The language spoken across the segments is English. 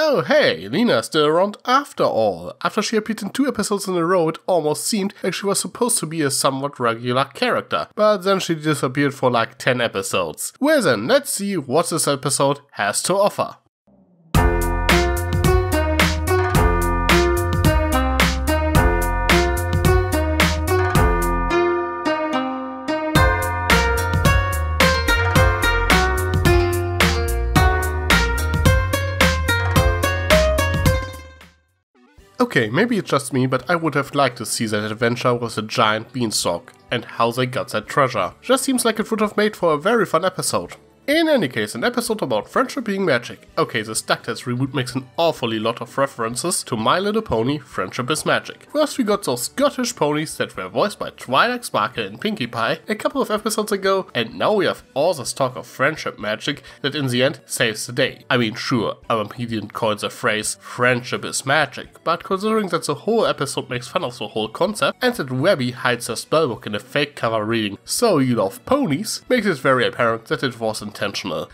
Oh hey, Lena's still around after all. After she appeared in 2 episodes in a row, it almost seemed like she was supposed to be a somewhat regular character, but then she disappeared for like 10 episodes. Well then, let's see what this episode has to offer. Okay, maybe it's just me, but I would have liked to see that adventure with a giant beanstalk, and how they got that treasure. Just seems like it would have made for a very fun episode. In any case, an episode about friendship being magic. Okay, this DuckTales reboot makes an awfully lot of references to My Little Pony, Friendship is Magic. First we got those Scottish ponies that were voiced by Twilight Sparkle and Pinkie Pie a couple of episodes ago, and now we have all this talk of friendship magic that in the end saves the day. I mean sure, RMP didn't coin the phrase friendship is magic, but considering that the whole episode makes fun of the whole concept, and that Webby hides her spellbook in a fake cover reading "So You Love Ponies," makes it very apparent that it was intentional.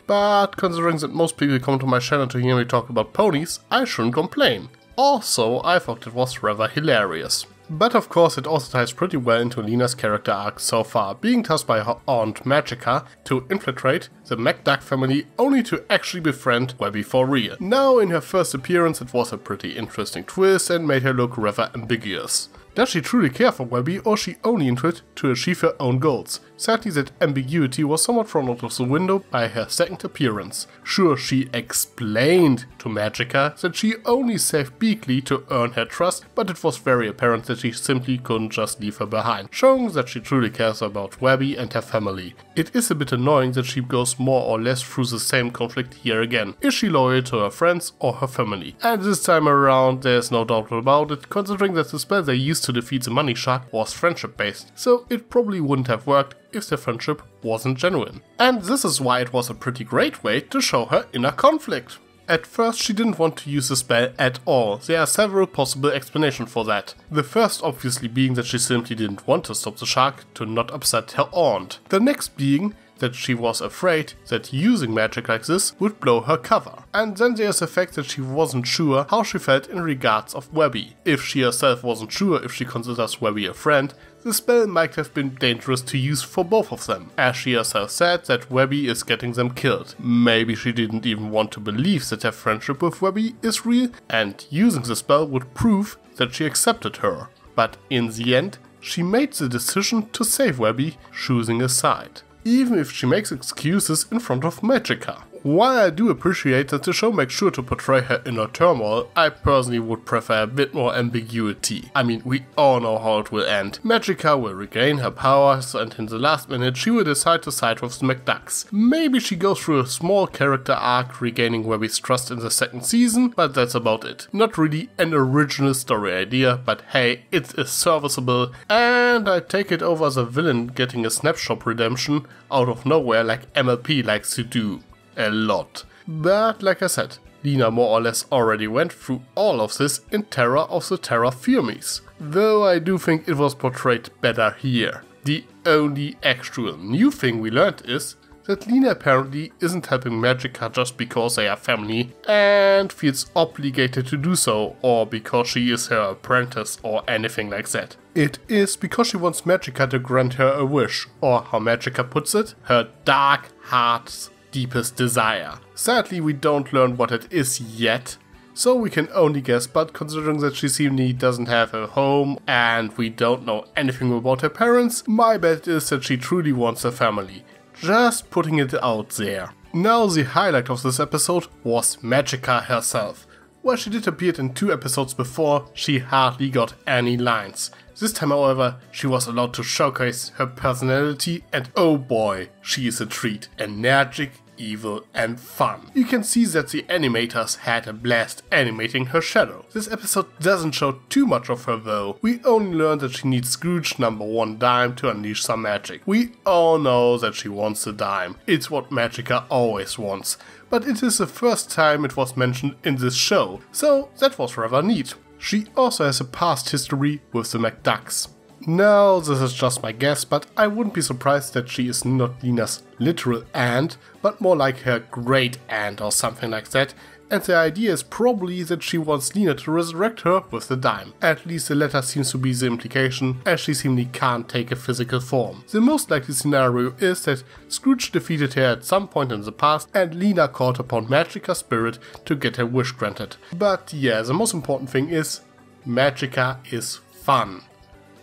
But considering that most people come to my channel to hear me talk about ponies, I shouldn't complain. Also, I thought it was rather hilarious. But of course it also ties pretty well into Lena's character arc so far, being tasked by her aunt Magica to infiltrate the McDuck family only to actually befriend Webby for real. Now in her first appearance it was a pretty interesting twist and made her look rather ambiguous. Does she truly care for Webby, or is she only into it to achieve her own goals? Sadly, that ambiguity was somewhat thrown out of the window by her second appearance. Sure, she explained to Magica that she only saved Beakley to earn her trust, but it was very apparent that she simply couldn't just leave her behind, showing that she truly cares about Webby and her family. It is a bit annoying that she goes more or less through the same conflict here again. Is she loyal to her friends or her family? And this time around, there's no doubt about it, considering that the spell they used to defeat the money shark was friendship based, so it probably wouldn't have worked if their friendship wasn't genuine. And this is why it was a pretty great way to show her inner conflict. At first she didn't want to use the spell at all. There are several possible explanations for that. The first obviously being that she simply didn't want to stop the shark to not upset her aunt. The next being that she was afraid that using magic like this would blow her cover. And then there's the fact that she wasn't sure how she felt in regards of Webby. If she herself wasn't sure if she considers Webby a friend, the spell might have been dangerous to use for both of them, as she herself said that Webby is getting them killed. Maybe she didn't even want to believe that her friendship with Webby is real, and using the spell would prove that she accepted her. But in the end, she made the decision to save Webby, choosing a side. Even if she makes excuses in front of Magica. While I do appreciate that the show makes sure to portray her inner turmoil, I personally would prefer a bit more ambiguity. I mean, we all know how it will end. Magica will regain her powers, and in the last minute she will decide to side with the McDucks. Maybe she goes through a small character arc regaining Webby's trust in the second season, but that's about it. Not really an original story idea, but hey, it is serviceable, and I take it over the villain getting a snapshot redemption out of nowhere like MLP likes to do. A lot. But like I said, Lena more or less already went through all of this in Terror of the Terra Firmies, though I do think it was portrayed better here. The only actual new thing we learned is that Lena apparently isn't helping Magica just because they are family and feels obligated to do so, or because she is her apprentice or anything like that. It is because she wants Magica to grant her a wish, or how Magica puts it, her dark heart's deepest desire. Sadly, we don't learn what it is yet, so we can only guess, but considering that she seemingly doesn't have a home and we don't know anything about her parents, my bet is that she truly wants a family. Just putting it out there. Now the highlight of this episode was Magica herself. While she did appear in 2 episodes before, she hardly got any lines. This time, however, she was allowed to showcase her personality, and oh boy, she is a treat. Energetic, evil and fun. You can see that the animators had a blast animating her shadow. This episode doesn't show too much of her though. We only learn that she needs Scrooge #1 dime to unleash some magic. We all know that she wants the dime. It's what Magica always wants. But it is the first time it was mentioned in this show, so that was rather neat. She also has a past history with the McDucks. Now, this is just my guess, but I wouldn't be surprised that she is not Lena's literal aunt, but more like her great aunt or something like that, and the idea is probably that she wants Lena to resurrect her with the dime. At least the latter seems to be the implication, as she seemingly can't take a physical form. The most likely scenario is that Scrooge defeated her at some point in the past and Lena called upon Magica's spirit to get her wish granted. But yeah, the most important thing is Magica is fun.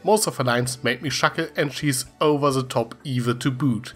Most of her lines made me chuckle and she's over the top evil to boot.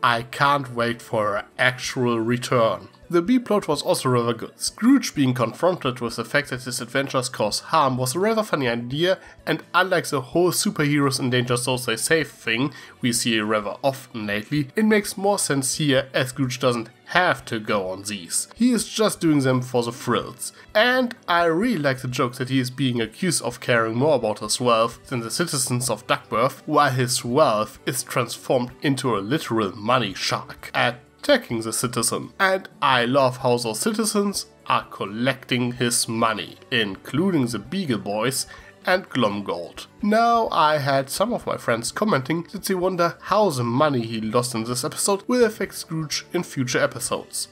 I can't wait for her actual return. The B-plot was also rather good. Scrooge being confronted with the fact that his adventures cause harm was a rather funny idea, and unlike the whole superheroes in danger so they save thing we see rather often lately, it makes more sense here as Scrooge doesn't have to go on these. He is just doing them for the thrills. And I really like the joke that he is being accused of caring more about his wealth than the citizens of Duckburg, while his wealth is transformed into a literal money shark attacking the citizen. And I love how those citizens are collecting his money, including the Beagle Boys and Glomgold. Now I had some of my friends commenting that they wonder how the money he lost in this episode will affect Scrooge in future episodes.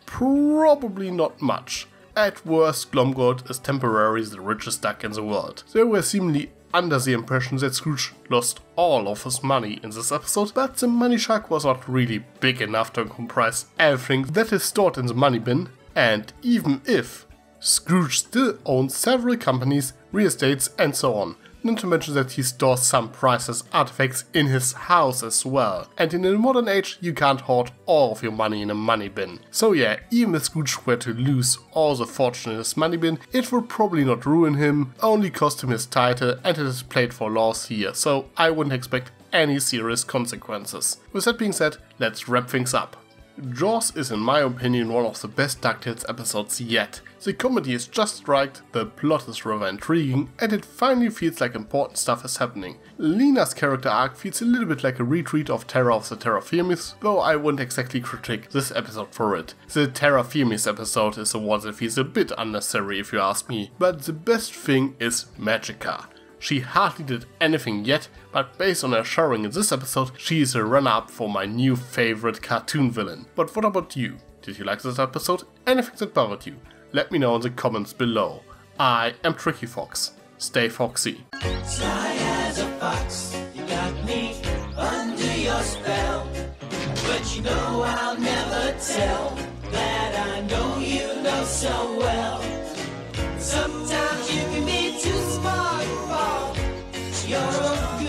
Probably not much. At worst, Glomgold is temporarily the richest duck in the world. They were seemingly under the impression that Scrooge lost all of his money in this episode, but the money shark was not really big enough to comprise everything that is stored in the money bin, and even if Scrooge still owns several companies, real estates and so on, not to mention that he stores some priceless artifacts in his house as well. And in the modern age you can't hoard all of your money in a money bin. So yeah, even if Scrooge were to lose all the fortune in his money bin, it would probably not ruin him, only cost him his title, and it is played for laughs here, so I wouldn't expect any serious consequences. With that being said, let's wrap things up. Jaws is in my opinion one of the best DuckTales episodes yet. The comedy is just right, the plot is rather intriguing, and it finally feels like important stuff is happening. Lena's character arc feels a little bit like a retreat of Terror of the Terra Firmis, though I wouldn't exactly critique this episode for it. The Terra Firmis episode is the one that feels a bit unnecessary if you ask me, but the best thing is Magica. She hardly did anything yet, but based on her showing in this episode, she is a runner-up for my new favorite cartoon villain. But what about you? Did you like this episode? Anything that bothered you? Let me know in the comments below. I am Tricky Fox. Stay foxy. Sly as a fox, you got me under your spell. But you know I'll never tell that I know you know so well. Sometimes you can be too smart for you're a